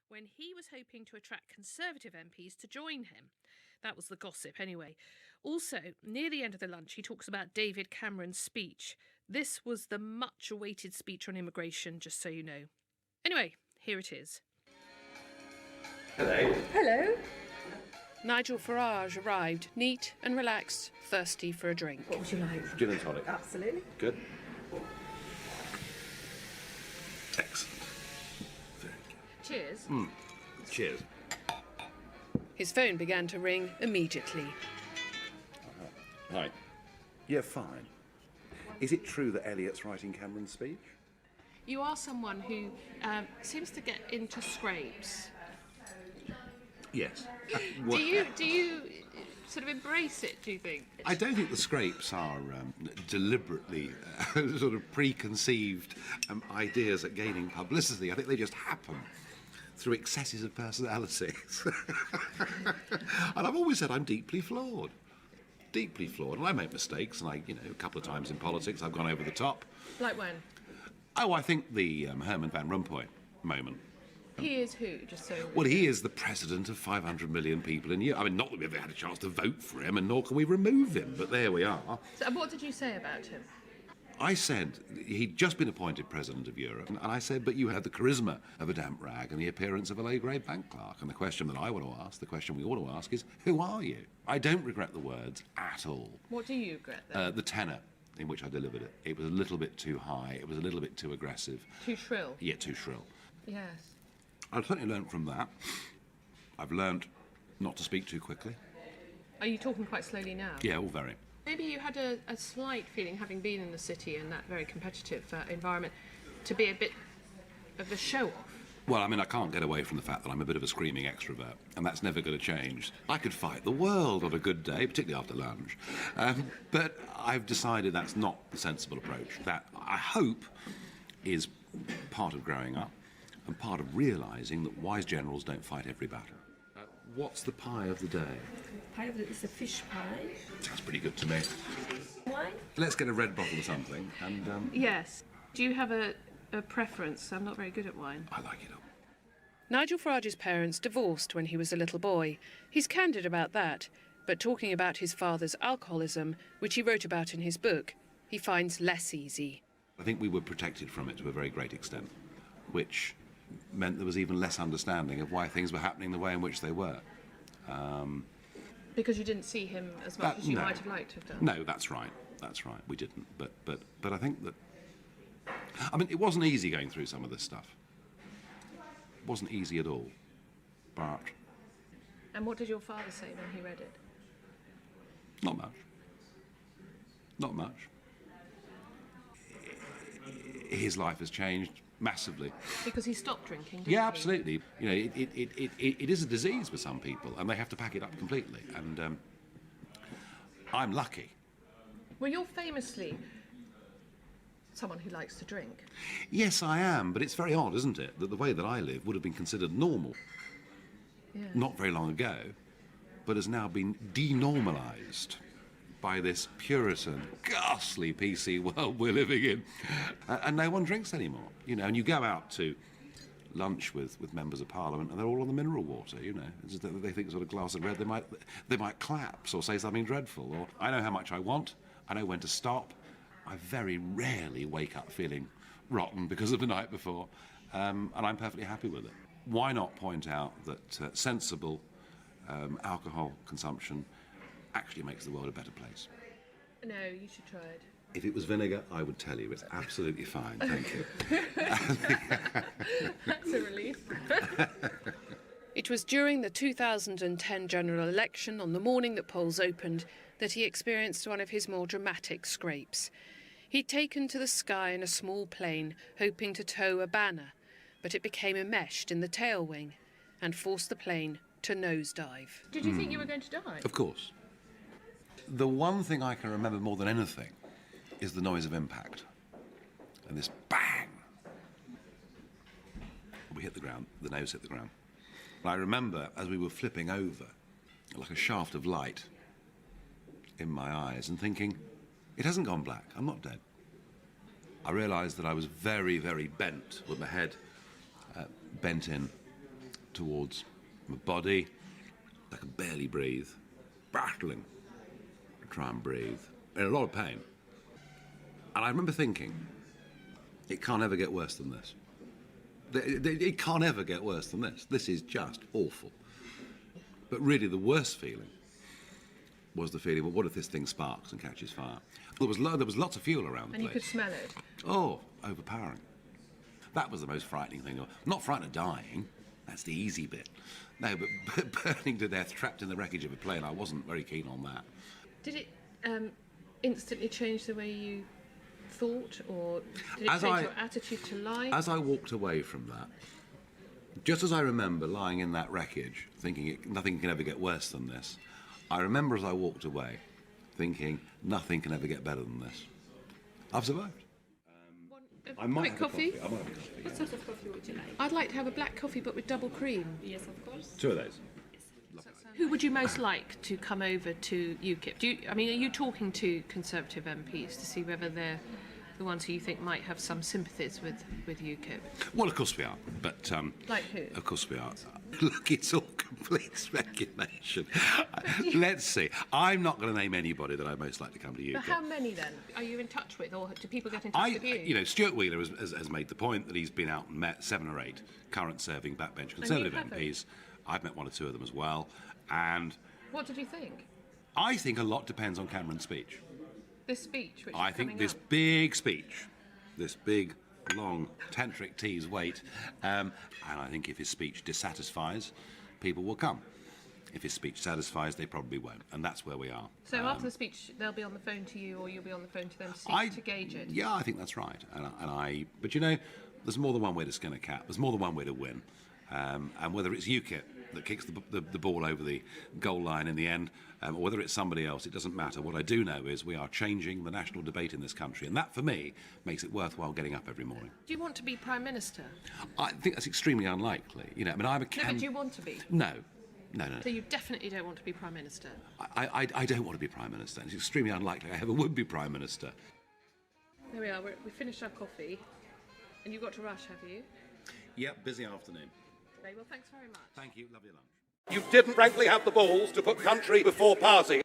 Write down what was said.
when he was hoping to attract Conservative MPs to join him. That was the gossip, anyway. Also, near the end of the lunch, he talks about David Cameron's speech. This was the much-awaited speech on immigration, just so you know. Anyway, here it is. Hello. Hello. Nigel Farage arrived, neat and relaxed, thirsty for a drink. What would you like? Gin and tonic. Absolutely. Good. Excellent. Very good. Cheers. Cheers. His phone began to ring immediately. Hi. Yeah, fine. Is it true that Elliot's writing Cameron's speech? You are someone who seems to get into scrapes. Yes. Do you sort of embrace it, do you think? I don't think the scrapes are deliberately sort of preconceived ideas at gaining publicity. I think they just happen through excesses of personalities. And I've always said I'm deeply flawed. Deeply flawed. And I make mistakes, and a couple of times in politics I've gone over the top. Like when? Oh, I think the Herman Van Rompuy moment. He is who, just so... Well, he is the president of 500 million people in Europe. I mean, not that we've ever had a chance to vote for him, and nor can we remove him, but there we are. So, and what did you say about him? I said, he'd just been appointed president of Europe, and I said, but you had the charisma of a damp rag and the appearance of a low-grade bank clerk. And the question that I want to ask, the question we ought to ask is, who are you? I don't regret the words at all. What do you regret, then? The tenor in which I delivered it. It was a little bit too high. It was a little bit too aggressive. Too shrill? Yeah, too shrill. Yes. I've certainly learnt from that. I've learnt not to speak too quickly. Are you talking quite slowly now? Yeah, all very. Maybe you had a slight feeling, having been in the city in that very competitive environment, to be a bit of a show-off. Well, I mean, I can't get away from the fact that I'm a bit of a screaming extrovert, and that's never going to change. I could fight the world on a good day, particularly after lunch. But I've decided that's not the sensible approach. That, I hope, is part of growing up and part of realising that wise generals don't fight every battle. What's the pie of the day? Pie of the... It's a fish pie. Sounds pretty good to me. Wine? Let's get a red bottle or something, and... Yes. Do you have a preference? I'm not very good at wine. I like it all. Nigel Farage's parents divorced when he was a little boy. He's candid about that, but talking about his father's alcoholism, which he wrote about in his book, he finds less easy. I think we were protected from it to a very great extent, which meant there was even less understanding of why things were happening the way in which they were. Because you didn't see him as much as you might have liked to have done. No, that's right. That's right. We didn't. But I think that... I mean, it wasn't easy going through some of this stuff. It wasn't easy at all. But... And what did your father say when he read it? Not much. Not much. His life has changed massively. Because he stopped drinking, didn't Yeah, he? absolutely. It is a disease for some people, and they have to pack it up completely. And I'm lucky. Well, you're famously someone who likes to drink. Yes, I am, but it's very odd, isn't it, that the way that I live would have been considered normal Yeah. not very long ago, but has now been denormalised by this Puritan, ghastly PC world we're living in. And no one drinks anymore, and you go out to lunch with members of Parliament and they're all on the mineral water, It's just that they think sort of glass of red, they might collapse or say something dreadful, or I know how much I want, I know when to stop. I very rarely wake up feeling rotten because of the night before, and I'm perfectly happy with it. Why not point out that sensible alcohol consumption actually makes the world a better place? No, you should try it. If it was vinegar, I would tell you it's absolutely fine, thank you. That's a relief. It was during the 2010 general election, on the morning that polls opened, that he experienced one of his more dramatic scrapes. He'd taken to the sky in a small plane, hoping to tow a banner, but it became enmeshed in the tail wing and forced the plane to nosedive. Did you think you were going to die? Of course. The one thing I can remember more than anything is the noise of impact. And this bang! We hit the ground, the nose hit the ground. And I remember, as we were flipping over, like a shaft of light in my eyes, and thinking, it hasn't gone black, I'm not dead. I realised that I was very, very bent, with my head bent in, towards my body. I could barely breathe, battling to try and breathe, in a lot of pain. And I remember thinking, it can't ever get worse than this. It can't ever get worse than this. This is just awful. But really the worst feeling was the feeling, well, what if this thing sparks and catches fire? There was lots of fuel around the And you place. could smell it. Oh, overpowering. That was the most frightening thing. Not frightened of dying, that's the easy bit. No, but burning to death, trapped in the wreckage of a plane, I wasn't very keen on that. Did it instantly change the way you thought, or did it As change I- your attitude to life? As I walked away from that, just as I remember lying in that wreckage, thinking nothing can ever get worse than this, I remember as I walked away, thinking nothing can ever get better than this. I've survived. I might quick have a coffee? I might have a coffee. What sort of coffee would you like? I'd like to have a black coffee, but with double cream. Yes, of course. 2 of those. Who would you most like to come over to UKIP? Are you talking to Conservative MPs to see whether they're the ones who you think might have some sympathies with UKIP? Well, of course we are, but Like who? of course we are. Look, it's all complete speculation. Let's see. I'm not going to name anybody that I'd most like to come to UKIP. But how many then are you in touch with, or do people get in touch with you? Stuart Wheeler has made the point that he's been out and met 7 or 8 current serving backbench Conservative haven't? MPs. I've met 1 or 2 of them as well, and What did you think? I think a lot depends on Cameron's speech. This speech, which I is think coming this up. big speech, this big, long, tantric tease wait, and I think if his speech dissatisfies, people will come. If his speech satisfies, they probably won't, and that's where we are. So after the speech, they'll be on the phone to you, or you'll be on the phone to them to gauge it. Yeah, I think that's right. But there's more than one way to skin a cat. There's more than one way to win. And whether it's UKIP that kicks the ball over the goal line in the end, or whether it's somebody else, it doesn't matter. What I do know is we are changing the national debate in this country, and that, for me, makes it worthwhile getting up every morning. Do you want to be Prime Minister? I think that's extremely unlikely. I'm a No, but do you want to be? No. So you definitely don't want to be Prime Minister? I don't want to be Prime Minister. It's extremely unlikely I ever would be Prime Minister. There we are. We finished our coffee, and you've got to rush, have you? Yep, busy afternoon. Okay, well, thanks very much. Thank you. Love your lunch. You didn't frankly have the balls to put country before party.